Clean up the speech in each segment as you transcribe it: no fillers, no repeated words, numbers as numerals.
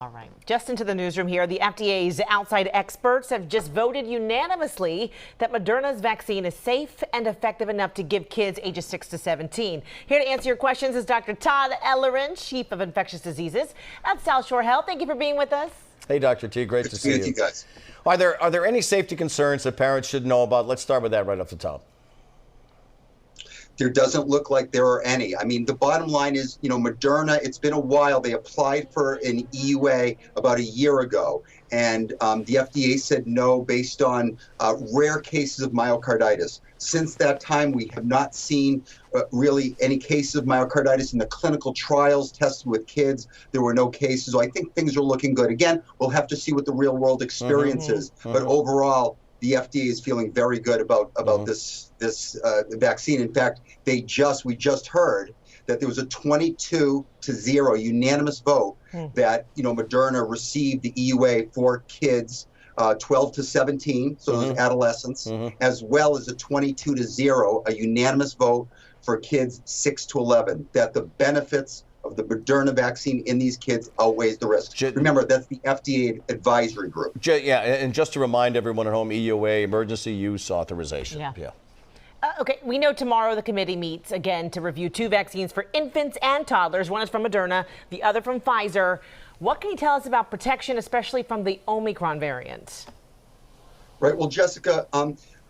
All right, just into the newsroom here. The FDA's outside experts have just voted unanimously that Moderna's vaccine is safe and effective enough to give kids ages 6 to 17. Here to answer your questions is Dr. Todd Ellerin, Chief of Infectious Diseases at South Shore Health. Thank you for being with us. Hey, Dr. T, great to see you guys. Are there any safety concerns that parents should know about? Let's start with that right off the top. There doesn't look like there are any. I mean, the bottom line is, Moderna, it's been a while. They applied for an EUA about a year ago, and the FDA said no based on rare cases of myocarditis. Since that time, we have not seen really any cases of myocarditis in the clinical trials tested with kids. There were no cases. So I think things are looking good. Again, we'll have to see what the real world experience is. But overall, the FDA is feeling very good about this vaccine. In fact, we just heard that there was a 22-0 unanimous vote that Moderna received the EUA for kids 12 to 17, so those adolescents, as well as a 22-0, a unanimous vote for kids 6 to 11. That the benefits of the Moderna vaccine in these kids outweighs the risks. Remember, that's the FDA advisory group. Yeah, and just to remind everyone at home, EUA, emergency use authorization. Yeah. Okay, we know tomorrow the committee meets again to review 2 vaccines for infants and toddlers. One is from Moderna, the other from Pfizer. What can you tell us about protection, especially from the Omicron variant? Right. Well, Jessica,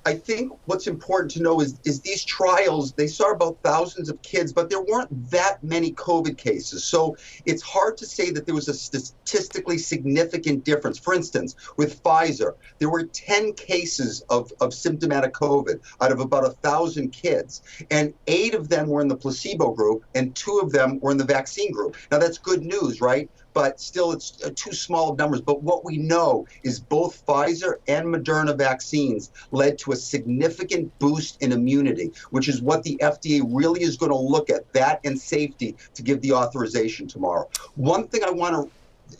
I think what's important to know is these trials, they saw about thousands of kids, but there weren't that many COVID cases. So it's hard to say that there was a statistically significant difference. For instance, with Pfizer, there were 10 cases of symptomatic COVID out of about 1,000 kids, and 8 of them were in the placebo group and 2 of them were in the vaccine group. Now, that's good news, right? But still, it's too small of numbers. But what we know is both Pfizer and Moderna vaccines led to a significant boost in immunity, which is what the FDA really is going to look at, that and safety, to give the authorization tomorrow. One thing I want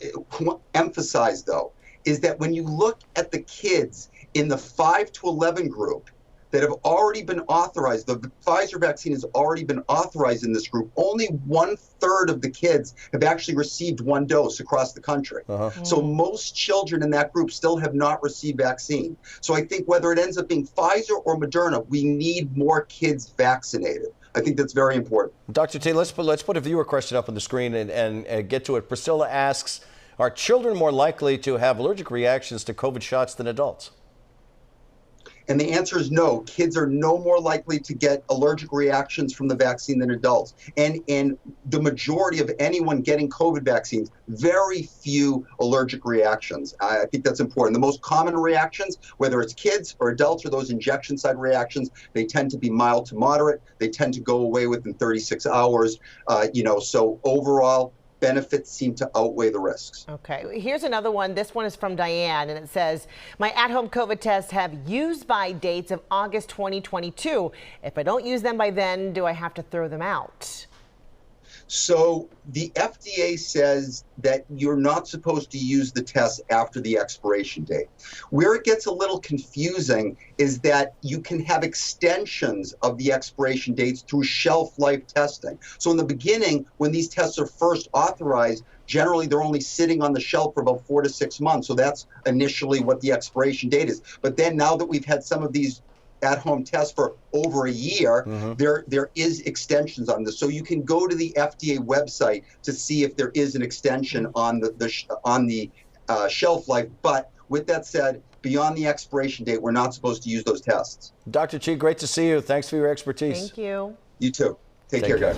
to emphasize, though, is that when you look at the kids in the 5 to 11 group that have already been authorized, the Pfizer vaccine has already been authorized in this group, only 1/3 of the kids have actually received 1 dose across the country. So most children in that group still have not received vaccine. So I think whether it ends up being Pfizer or Moderna, we need more kids vaccinated. I think that's very important. Dr. T, let's put a viewer question up on the screen and get to it. Priscilla asks, are children more likely to have allergic reactions to COVID shots than adults? And the answer is no. Kids are no more likely to get allergic reactions from the vaccine than adults. And the majority of anyone getting COVID vaccines, very few allergic reactions. I think that's important. The most common reactions, whether it's kids or adults or those injection site reactions, they tend to be mild to moderate. They tend to go away within 36 hours. So overall, benefits seem to outweigh the risks. Okay, here's another one. This one is from Diane, and it says, my at-home COVID tests have use-by dates of August 2022. If I don't use them by then, do I have to throw them out? So the FDA says that you're not supposed to use the test after the expiration date. Where it gets a little confusing is that you can have extensions of the expiration dates through shelf life testing. So in the beginning, when these tests are first authorized, generally they're only sitting on the shelf for about 4 to 6 months. So that's initially what the expiration date is. But then now that we've had some of these at-home tests for over a year, there is extensions on this. So you can go to the FDA website to see if there is an extension on the shelf life. But with that said, beyond the expiration date, we're not supposed to use those tests. Dr. Chi, great to see you. Thanks for your expertise. Thank you. You too. Take care, guys.